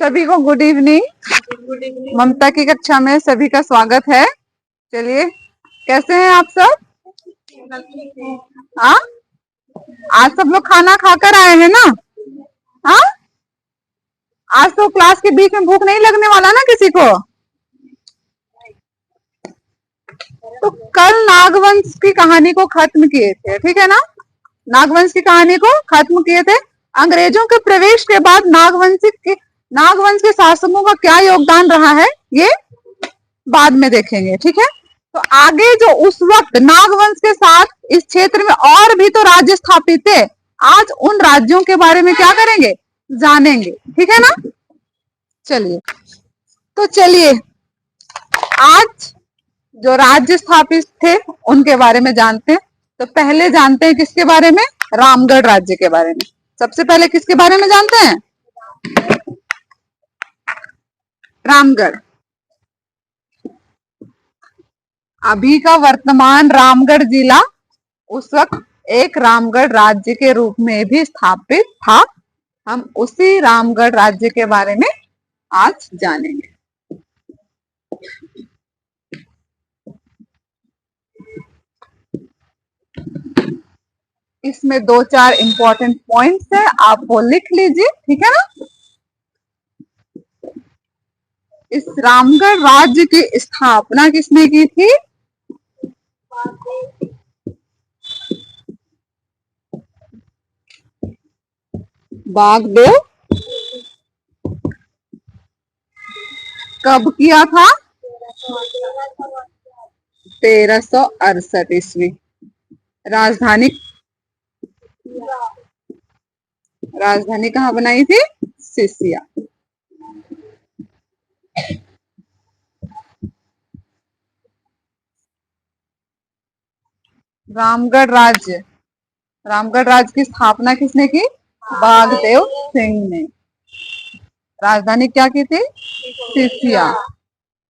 सभी को good evening. ममता की कक्षा में सभी का स्वागत है। चलिए, कैसे हैं आप सब? हाँ, आज सब लोग खाना खाकर आए हैं ना? हाँ, आज तो क्लास के बीच में भूख नहीं लगने वाला ना किसी को। तो कल नागवंश की कहानी को खत्म किए थे, ठीक है ना? नागवंश की कहानी को खत्म किए थे। अंग्रेजों के प्रवेश के बाद नागवंश के शासकों का क्या योगदान रहा है, ये बाद में देखेंगे, ठीक है? तो आगे जो उस वक्त नागवंश के साथ इस क्षेत्र में और भी तो राज्य स्थापित थे, आज उन राज्यों के बारे में क्या करेंगे, जानेंगे, ठीक है ना? चलिए आज जो राज्य स्थापित थे उनके बारे में जानते हैं। तो पहले जानते हैं किसके बारे में? रामगढ़ राज्य के बारे में। सबसे पहले किसके बारे में जानते हैं? रामगढ़। अभी का वर्तमान रामगढ़ जिला उस वक्त एक रामगढ़ राज्य के रूप में भी स्थापित था। हम उसी रामगढ़ राज्य के बारे में आज जानेंगे। इसमें 2-4 इंपॉर्टेंट पॉइंट्स है, आप वो लिख लीजिए, ठीक है ना? इस रामगढ़ राज्य की स्थापना किसने की थी? बागदेव। कब किया था? 1368 ईस्वी। राजधानी राजधानी कहाँ बनाई थी? सिसिया। रामगढ़ राज्य की स्थापना किसने की? बागदेव सिंह ने। राजधानी क्या की थी? सिसिया।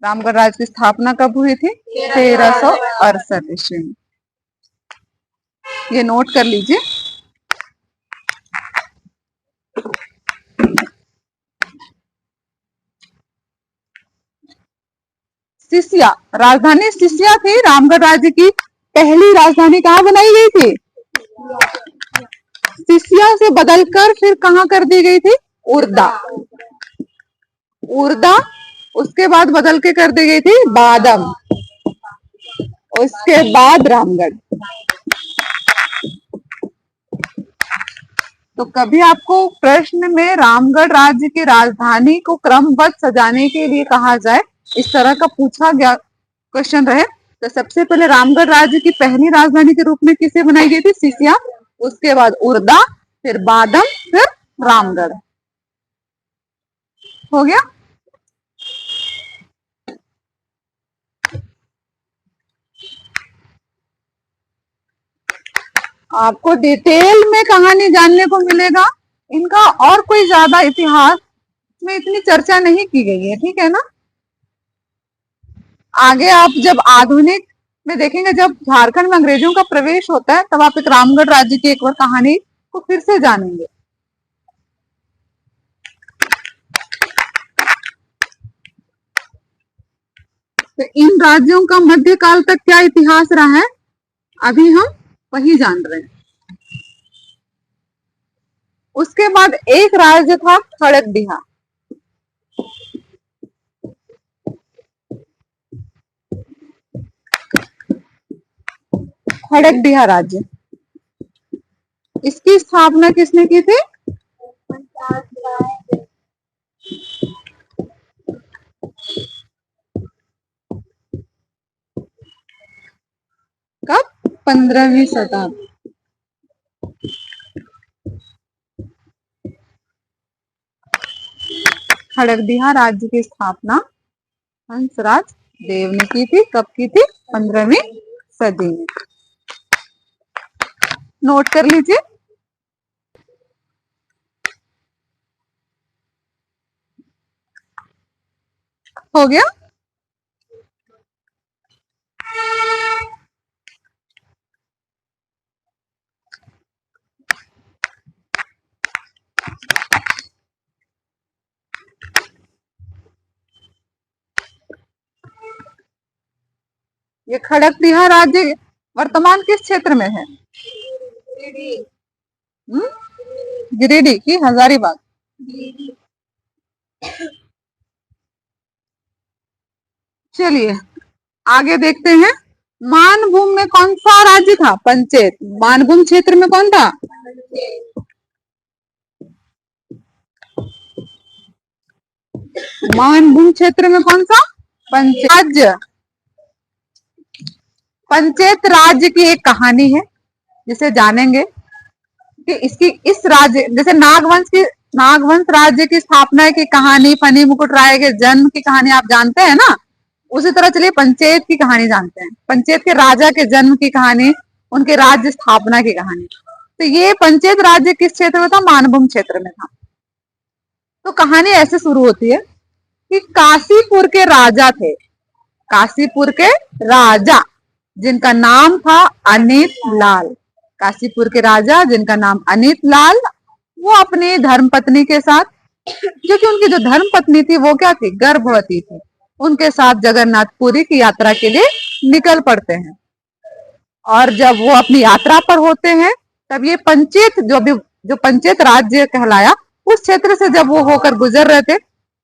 रामगढ़ राज्य की स्थापना कब हुई थी? 1368 ईस्वी में। ये नोट कर लीजिए। सिसिया, राजधानी सिसिया थी। रामगढ़ राज्य की पहली राजधानी कहाँ बनाई गई थी? सिसिया से बदलकर फिर कहाँ कर दी गई थी? उर्दा। उसके बाद बदल के कर दी गई थी बादम, उसके बाद रामगढ़। तो कभी आपको प्रश्न में रामगढ़ राज्य की राजधानी को क्रमबद्ध सजाने के लिए कहा जाए, इस तरह का पूछा गया क्वेश्चन रहे, तो सबसे पहले रामगढ़ राज्य की पहली राजधानी के रूप में किसे बनाई गई थी? सिसिया। उसके बाद उर्दा, फिर बादम, फिर रामगढ़। हो गया? आपको डिटेल में कहानी जानने को मिलेगा। इनका और कोई ज्यादा इतिहास में इतनी चर्चा नहीं की गई है, ठीक है ना? आगे आप जब आधुनिक में देखेंगे, जब झारखंड में अंग्रेजों का प्रवेश होता है, तब आप एक रामगढ़ राज्य की एक बार कहानी को फिर से जानेंगे। तो इन राज्यों का मध्यकाल तक क्या इतिहास रहा है, अभी हम वही जान रहे हैं। उसके बाद एक राज्य था खड़गडिहा। खड़गडिहा राज्य, इसकी स्थापना किसने की थी? कब? 15वीं शताब्दी। खड़गडिहा राज्य की स्थापना हंसराज देव ने की थी। कब की थी? 15वीं सदी में। नोट कर लीजिए। हो गया? ये खड़गपुर राज्य वर्तमान किस क्षेत्र में है? गिरिडीह की हजारीबाग। चलिए आगे देखते हैं। मानभूम में कौन सा राज्य था? पंचेत। मानभूम क्षेत्र में कौन था? मानभूम क्षेत्र में कौन सा? पंचेत राज्य। पंचेत राज्य की एक कहानी है जिसे जानेंगे कि इसकी इस राज्य जैसे नागवंश राज्य की स्थापना की कहानी, फनी मुकुट राय के जन्म की कहानी आप जानते हैं ना, उसी तरह चलिए पंचेत की कहानी जानते हैं। पंचेत के राजा के जन्म की कहानी, उनके राज्य स्थापना की कहानी। तो ये पंचेत राज्य किस क्षेत्र में था? मानभूम क्षेत्र में था। तो कहानी ऐसे शुरू होती है कि काशीपुर के राजा थे, काशीपुर के राजा जिनका नाम था अनित लाल। काशीपुर के राजा जिनका नाम अनित लाल, वो अपनी धर्मपत्नी के साथ, क्योंकि उनकी जो धर्मपत्नी थी वो क्या थी? गर्भवती थी, उनके साथ जगन्नाथपुरी की यात्रा के लिए निकल पड़ते हैं। और जब वो अपनी यात्रा पर होते हैं तब ये पंचेत जो पंचेत राज्य कहलाया, उस क्षेत्र से जब वो होकर गुजर रहे थे,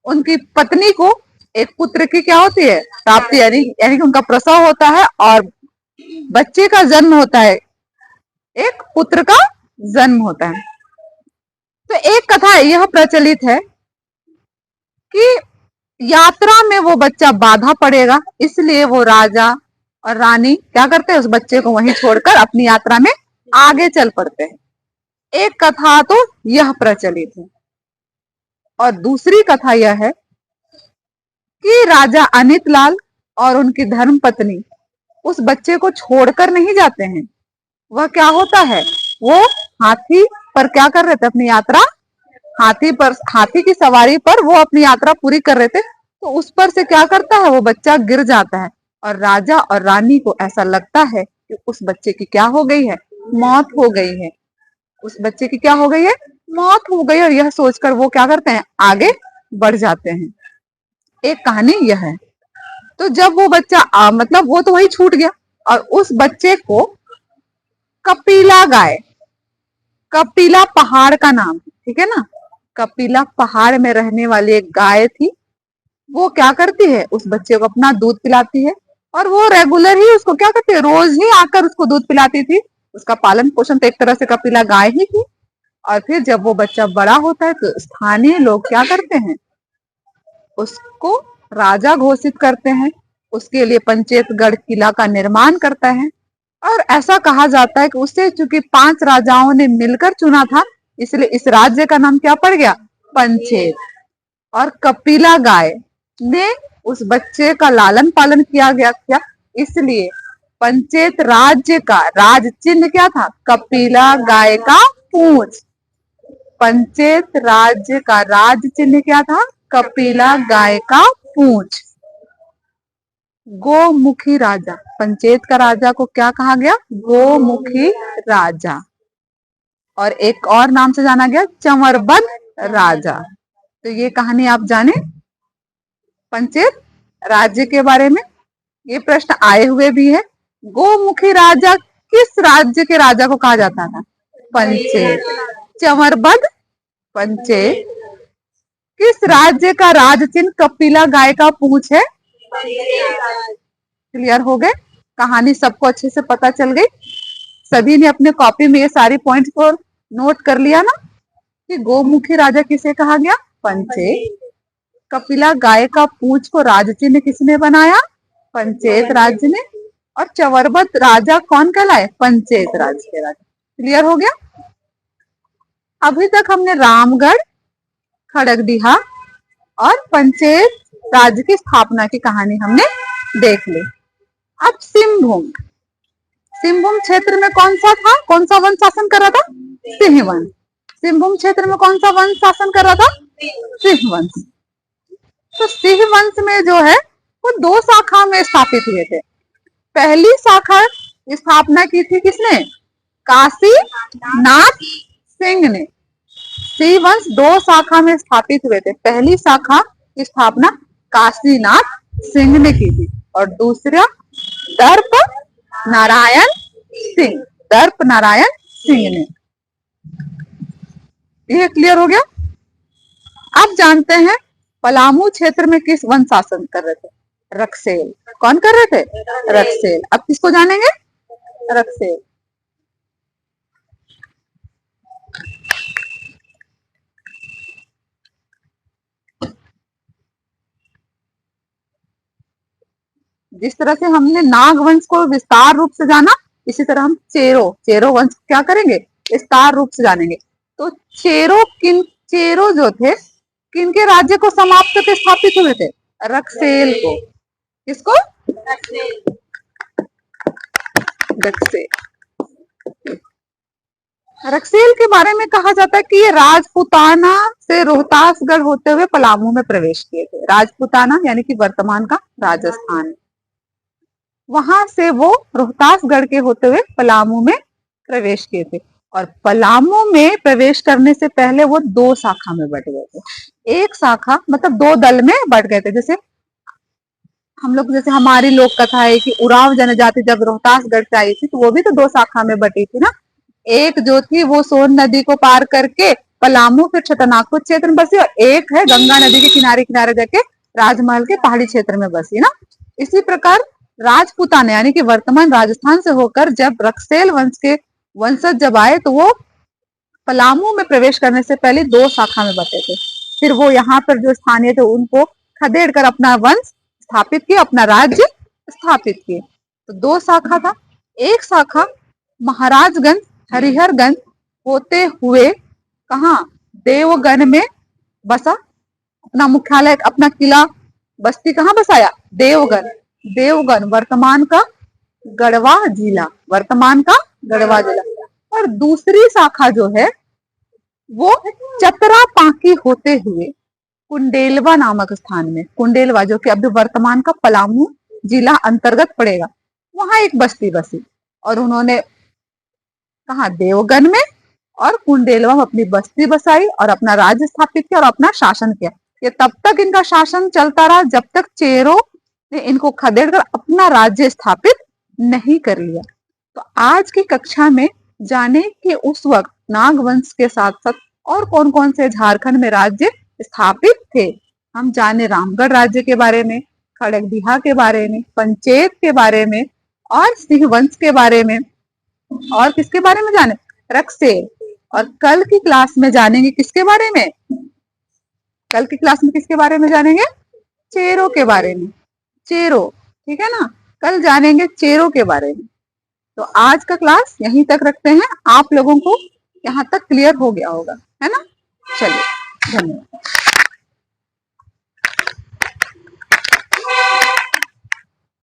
उनकी पत्नी को एक पुत्र की क्या होती है? प्राप्ति, यानी कि उनका प्रसव होता है और बच्चे का जन्म होता है, एक पुत्र का जन्म होता है। तो एक कथा यह प्रचलित है कि यात्रा में वो बच्चा बाधा पड़ेगा, इसलिए वो राजा और रानी क्या करते हैं? उस बच्चे को वहीं छोड़कर अपनी यात्रा में आगे चल पड़ते हैं। एक कथा तो यह प्रचलित है। और दूसरी कथा यह है कि राजा अनित लाल और उनकी धर्मपत्नी उस बच्चे को छोड़कर नहीं जाते हैं। वह क्या होता है? वो हाथी पर क्या कर रहे थे? अपनी यात्रा हाथी की सवारी पर वो अपनी यात्रा पूरी कर रहे थे। तो उस पर से क्या करता है? वो बच्चा गिर जाता है और राजा और रानी को ऐसा लगता है कि उस बच्चे की क्या हो गई है? मौत हो गई है। उस बच्चे की क्या हो गई है? मौत हो गई। और यह सोचकर वो क्या करते हैं? आगे बढ़ जाते हैं। एक कहानी यह है। तो जब वो बच्चा मतलब वो तो वही छूट गया और उस बच्चे को कपिला गाय, कपिला पहाड़ का नाम, ठीक है ना, कपिला पहाड़ में रहने वाली एक गाय थी। वो क्या करती है? उस बच्चे को अपना दूध पिलाती है और वो रेगुलर ही उसको क्या करती है? रोज ही आकर उसको दूध पिलाती थी। उसका पालन पोषण तो एक तरह से कपिला गाय ही थी। और फिर जब वो बच्चा बड़ा होता है तो स्थानीय लोग क्या करते हैं? उसको राजा घोषित करते हैं। उसके लिए पंचेतगढ़ किला का निर्माण करता है। और ऐसा कहा जाता है कि उसे चूंकि 5 राजाओं ने मिलकर चुना था, इसलिए इस राज्य का नाम क्या पड़ गया? पंचेत। और कपिला गाय ने उस बच्चे का लालन पालन किया गया था, इसलिए पंचेत राज्य का राज चिन्ह क्या था? कपिला गाय का पूंछ। पंचेत राज्य का राज चिन्ह क्या था? कपिला गाय का पूंछ। गोमुखी राजा, पंचेत का राजा को क्या कहा गया? गोमुखी राजा। और एक और नाम से जाना गया, चंवरबद राजा। तो ये कहानी आप जाने पंचेत राज्य के बारे में। ये प्रश्न आए हुए भी है। गोमुखी राजा किस राज्य के राजा को कहा जाता था? पंचेत। चंवरबद पंचेत। किस राज्य का राज चिन्ह कपिला गाय का पूंछ है? क्लियर हो गए? कहानी सबको अच्छे से पता चल गई? सभी ने अपने कॉपी में ये सारी पॉइंट्स को नोट कर लिया ना कि गोमुखी राजा किसे कहा गया? पंचेत। कपिला गाय का पूंछ को राज चिन्ह किसने बनाया? पंचेत राज्य ने। और चंवरबद राजा कौन कहलाए? पंचेत राज्य के राजा। क्लियर हो गया? अभी तक हमने रामगढ़, खड़गडिहा और पंचेत राज्य की स्थापना की कहानी हमने देख ली। अब सिंहभूम, सिंहभूम क्षेत्र में कौन सा वंश शासन कर रहा था? सिंहवंश। सिंहभूम क्षेत्र में कौन सा वंश शासन कर रहा था? सिंहवंश। तो सिंहवंश में जो है वो 2 शाखा में स्थापित हुए थे। पहली शाखा स्थापना की थी किसने? काशीनाथ सिंह ने। सिंहवंश 2 शाखा में स्थापित हुए थे। पहली शाखा की स्थापना काशीनाथ सिंह ने की थी और दूसरा दर्प नारायण सिंह, दर्प नारायण सिंह ने। ये क्लियर हो गया। आप जानते हैं पलामू क्षेत्र में किस वन शासन कर रहे थे? रक्सेल। कौन कर रहे थे? रक्सेल। अब किसको जानेंगे? रक्सेल। जिस तरह से हमने नागवंश को विस्तार रूप से जाना, इसी तरह हम चेरो वंश क्या करेंगे? विस्तार रूप से जानेंगे। तो चेरो जो थे, किनके राज्य को समाप्त करके स्थापित हुए थे? रक्सेल को। किसको? रक्सेल। रक्सेल के बारे में कहा जाता है कि ये राजपुताना से रोहतासगढ़ होते हुए पलामू में प्रवेश किए थे। राजपुताना यानी कि वर्तमान का राजस्थान, वहां से वो रोहतासगढ़ के होते हुए पलामू में प्रवेश किए थे। और पलामू में प्रवेश करने से पहले वो दो शाखा में बट गए थे। एक शाखा मतलब दो दल में बट गए थे। जैसे हम लोग, जैसे हमारी लोक कथा है कि उराव जनजाति जब रोहतासगढ़ से आई थी तो वो भी तो दो शाखा में बटी थी ना। एक जो थी वो सोन नदी को पार करके पलामू फिर छतरनागपुर क्षेत्र में बसी, और एक है गंगा नदी के किनारे किनारे जाके राजमहल के पहाड़ी क्षेत्र में बसी ना। इसी प्रकार राजपूताना यानी कि वर्तमान राजस्थान से होकर जब रक्सेल वंश के वंशज जब आए तो वो पलामू में प्रवेश करने से पहले दो शाखा में बटे थे। फिर वो यहाँ पर जो स्थानीय थे उनको खदेड़ कर अपना वंश स्थापित किए, अपना राज्य स्थापित किए। तो दो शाखा था। एक शाखा महाराजगंज हरिहरगंज होते हुए कहा? देवगन में बसा। अपना मुख्यालय, अपना किला बस्ती कहाँ बसाया? देवगन। देवगन वर्तमान का गढ़वा जिला, वर्तमान का गढ़वा जिला। और दूसरी शाखा जो है वो चतरा पांकी होते हुए कुंडेलवा नामक स्थान में, कुंडेलवा जो कि अभी वर्तमान का पलामू जिला अंतर्गत पड़ेगा, वहां एक बस्ती बसी। और उन्होंने कहा? देवगन में और कुंडेलवा में अपनी बस्ती बसाई और अपना राज्य स्थापित किया और अपना शासन किया। ये तब तक इनका शासन चलता रहा जब तक चेरो ने इनको खदेड़कर अपना राज्य स्थापित नहीं कर लिया। तो आज की कक्षा में जाने कि उस वक्त नागवंश के साथ साथ और कौन कौन से झारखंड में राज्य स्थापित थे। हम जाने रामगढ़ राज्य के बारे में, खड़गबिहा के बारे में, पंचेत के बारे में और सिंह वंश के बारे में, और किसके बारे में जाने? रक्सेल। और कल की क्लास में जानेंगे किसके बारे में? कल की क्लास में किसके बारे में जानेंगे? चेरो के बारे में। चेरो, ठीक है ना। कल जानेंगे चेरो के बारे में। तो आज का क्लास यहीं तक रखते हैं। आप लोगों को यहाँ तक क्लियर हो गया होगा, है ना। चलिए, धन्यवाद।